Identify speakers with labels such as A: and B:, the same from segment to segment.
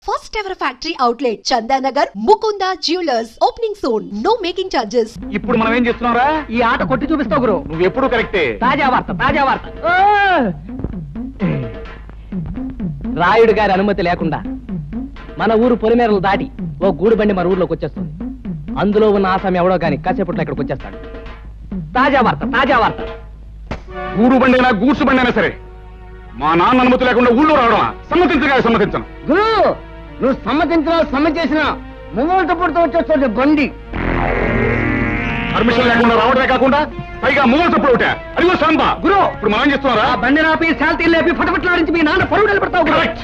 A: First ever factory outlet, Chandanagar, Mukunda Jewelers. Opening soon. No making charges.
B: ఇప్పుడు మనం ఏం చేస్తున్నారా?
C: ఈ ఆట కొట్టి చూపిస్తావు గురు.
B: నువ్వు ఎప్పుడు కరెక్టే.
C: తాజా వార్త. రాయుడు గారి అనుమతి లేకుండా మన ఊరు పొలిమేరలు దాటి ఓ గూడు బండి మన ఊర్లోకి వచ్చేస్తుంది. అందులో ఉన్న ఆసామి ఎవడో కానీ కాసేపట్లో ఇక్కడికి వచ్చేస్తాడు. తాజా వార్త.
B: గూడు బండి అయినా గూడ్సు బండి అయినా సరే మా నాన్న అనుమతి లేకుండా ఊళ్ళో రావడమా? సమ్మతించను.
C: గురు, నువ్వు సమ్మతించినా ముంగోట పుడుతూ వచ్చేస్తుంది బండి.
B: పర్మిషన్ లేకుండా రావడమే కాకుండా పైగా మూగలు తప్పుడు ఒకటే. అదిగో సాంబా.
C: గురు,
B: ఇప్పుడు మనం ఏం చేస్తున్నారా?
C: బండి రాపి శాల్తీ లేపి ఫటఫట్లాడించి మీ నాన్న పరువు నిలబెడతావు.
B: కరెక్ట్.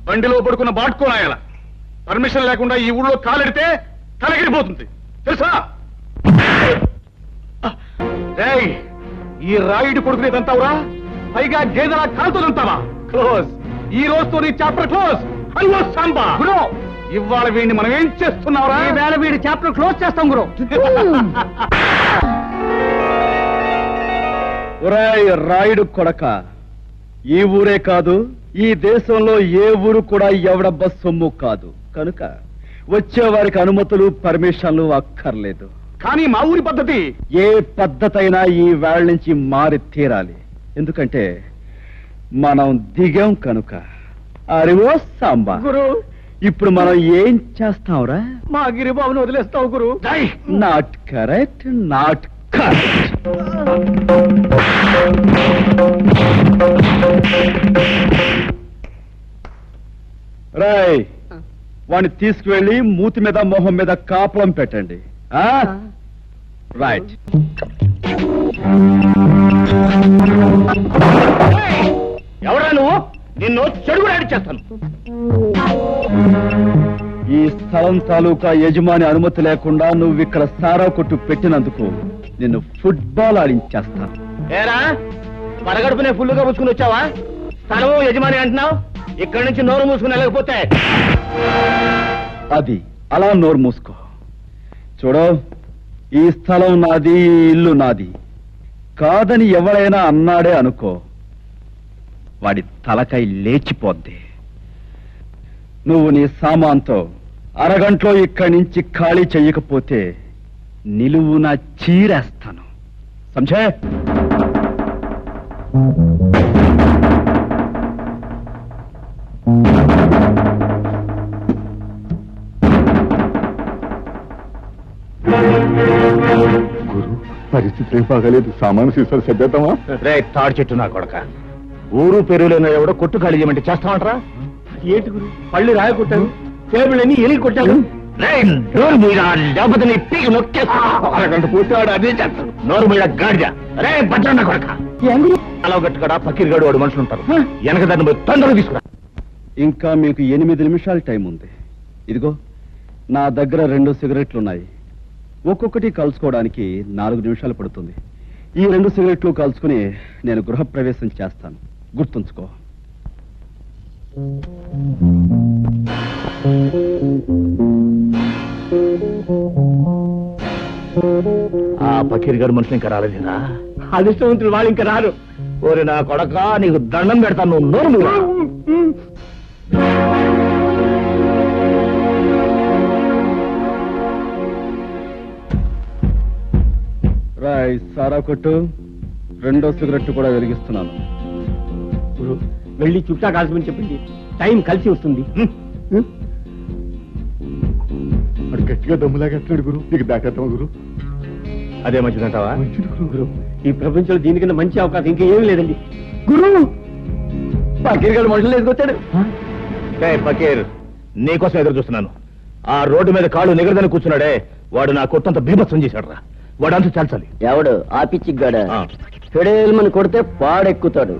B: బండిలో పడుకున్న బాట్కోనాయాల పర్మిషన్ లేకుండా ఈ ఊళ్ళో కాలెడితే తలగిరిపోతుంది తెలుసా? ఈ రాయుడు కొడుకునేదంతావురా? పైగా గేదెలా కాలుతోదంతావా? క్లోజ్. ఈ రోజుతో నీ చాప్టర్ క్లోజ్. అయ్యో సాంబా.
C: గురు,
B: ఇవాళ వీడిని మనం ఏం చేస్తున్నావురా?
C: ఈ వేళ వీడి చాప్టర్ క్లోజ్ చేస్తాం గురు.
D: ఒరేయ్ రాయుడు కొడక, ఈ ఊరే కాదు ఈ దేశంలో ఏ ఊరు కూడా ఎవడబ్బ సొమ్ము కాదు. కనుక వచ్చేవారికి అనుమతులు పర్మిషన్లు అక్కర్లేదు.
B: కానీ మా ఊరి పద్ధతి
D: ఏ పద్ధతి అయినా ఈ వేళ నుంచి మారి తీరాలి. ఎందుకంటే మనం దిగాం కనుక. అరివో సాంబా.
C: గురు,
D: ఇప్పుడు మనం ఏం చేస్తాంరా?
C: మా గిరిబాబుని వదిలేస్తావు గురు.
D: Not correct. రాయ్, వాడిని తీసుకువెళ్ళి మూతి మీద మొహం మీద కాపలం పెట్టండి. రైట్.
B: ఎవరా నువ్వు? నిన్ను చెడుగు చేస్తాను.
D: ఈ స్థలం తాలూకా యజమాని అనుమతి లేకుండా నువ్వు ఇక్కడ సారా కొట్టు పెట్టినందుకు నిన్ను ఫుట్బాల్ ఆడించేస్తాను.
C: ఏరా, పరగడుపునే ఫుల్లుగా పుచ్చుకుని వచ్చావా? స్థలము యజమాని అంటున్నావు. ఇక్కడి నుంచి నోరు మూసుకుని వెళ్ళకపోతే
D: అది అలా నోరు మూసుకో. చూడు, ఈ స్థలం నాది, ఈ ఇల్లు నాది కాదని ఎవరైనా అన్నాడే అనుకో, వాడి తలకై లేచిపోద్ది. నువ్వు నీ సామాన్తో అరగంటలో ఇక్కడి నుంచి ఖాళీ చెయ్యకపోతే నిలువున చీరేస్తాను. సంజయ్,
B: గురు, పరిస్థితి ఏం బాగాలేదు. సామాను సీసాలు సర్దేద్దామా?
C: రే తాడు చెట్టు నా కొడక, ఊరు పెరుగులో ఎవడో కొట్టు ఖాళీ చేయమంటే చేస్తామంటారా? ఏంటి గురు, పళ్ళు రాయ కొట్టాను, టేబుల్ అన్ని ఎలిగి కొట్టాను. లేకపోతే నీ పీకి నొక్కేస్తా.
B: అరగంట పూర్తి అదే చేస్తాడు.
C: నోరు మీద గాడిద. రే భద్రన్న కొడక, అలా గట్టుకడా పకీర్గాడు వాడు మనుషులు ఉంటారు. వెనక దాన్ని పోయి తొందరగా తీసుకురా.
D: ఇంకా మీకు 8 నిమిషాల టైం ఉంది. ఇదిగో నా దగ్గర 2 సిగరెట్లున్నాయి. ఒక్కొక్కటి కలుసుకోవడానికి 4 నిమిషాలు పడుతుంది. ఈ 2 సిగరెట్లు కలుసుకుని నేను గృహప్రవేశం చేస్తాను. గుర్తుంచుకో.
C: ఆ పకీర్ గారు మనుషులు ఇంకా రాలేదా? అదృష్టవంతులు వాళ్ళు ఇంకా రారు. ఓరి నా కొడక, నీకు దండం పెడతాను. నువ్వు నోరు మూయరా.
D: రాయ్, సారా కొట్టు. 2వ సిగరెట్ కూడా వెలిగిస్తున్నాను.
C: వెళ్ళి చుట్టా కాల్చమని చెప్పండి. టైం కలిసి వస్తుంది.
B: అడు గట్టిగా దమ్ములాగేస్తున్నాడు గురు. నీకు దాటేద్దాం గురు.
C: అదే మంచిదంటావా?
B: మంచిది గురు.
C: ఈ ప్రపంచంలో దీనికన్నా మంచి అవకాశం ఇంకా ఏమీ లేదండి. గురు, పకీర్ గారు మనుషులు ఎదుకొచ్చాడు. పకీర్, నీకోసం ఎదురు చూస్తున్నాను. ఆ రోడ్డు మీద కాళ్ళు నిగరదని కూర్చున్నాడే, వాడు నా కొట్టంత బీభత్సం చేశాడు రా. వాడు అంతా చాల్చాలి.
E: ఎవడు ఆ పిచ్చిగాడ? ఫెడేల్మని కొడితే పాడెక్కుతాడు.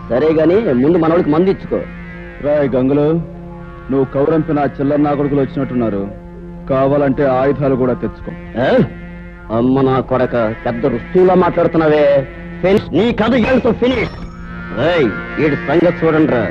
E: సరే గాని ముందు మనోడికి మంది ఇచ్చుకో.
D: రాయ్ గంగులు, నువ్వు కౌరంపిన చిల్లర నా కొడుకులు వచ్చినట్టున్నారు. కావాలంటే ఆయుధాలు కూడా తెచ్చుకో.
E: అమ్మ నా కొడక, పెద్ద రుస్తువులా మాట్లాడుతున్నావే. నీ కథ ఏళ్ళతో ఫినిష్. వీడి సంగతి చూడండి రా.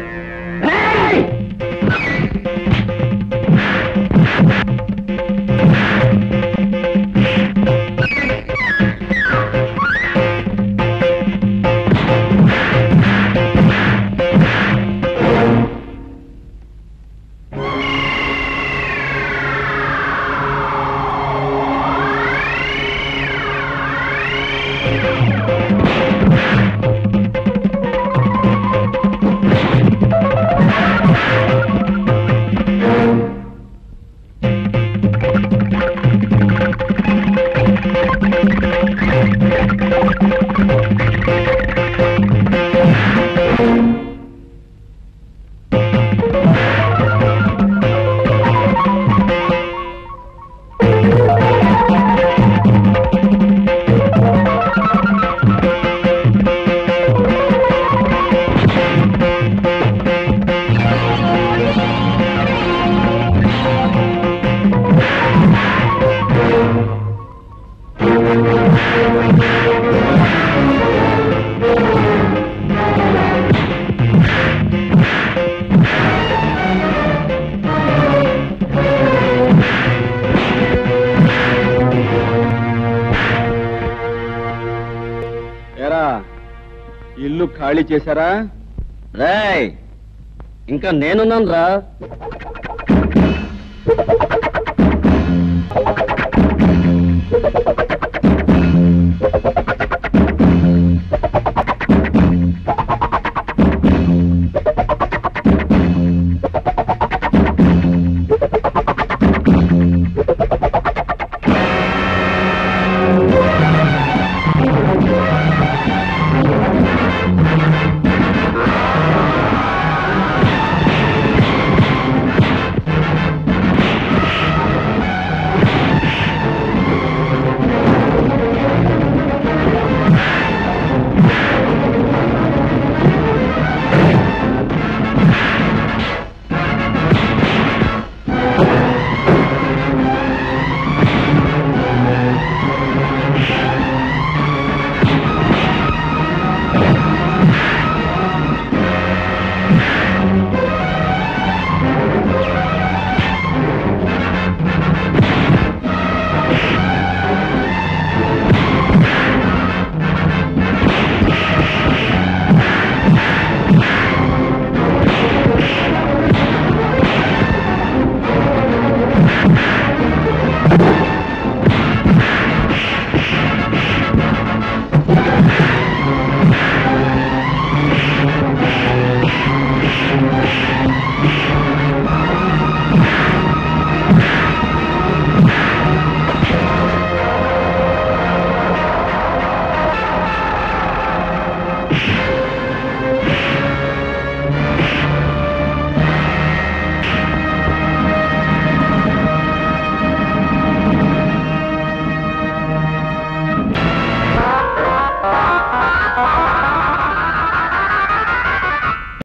D: ఏరా ఇల్లు ఖాళీ చేశారా?
E: రేయ్ ఇంకా నేనున్నాను రా.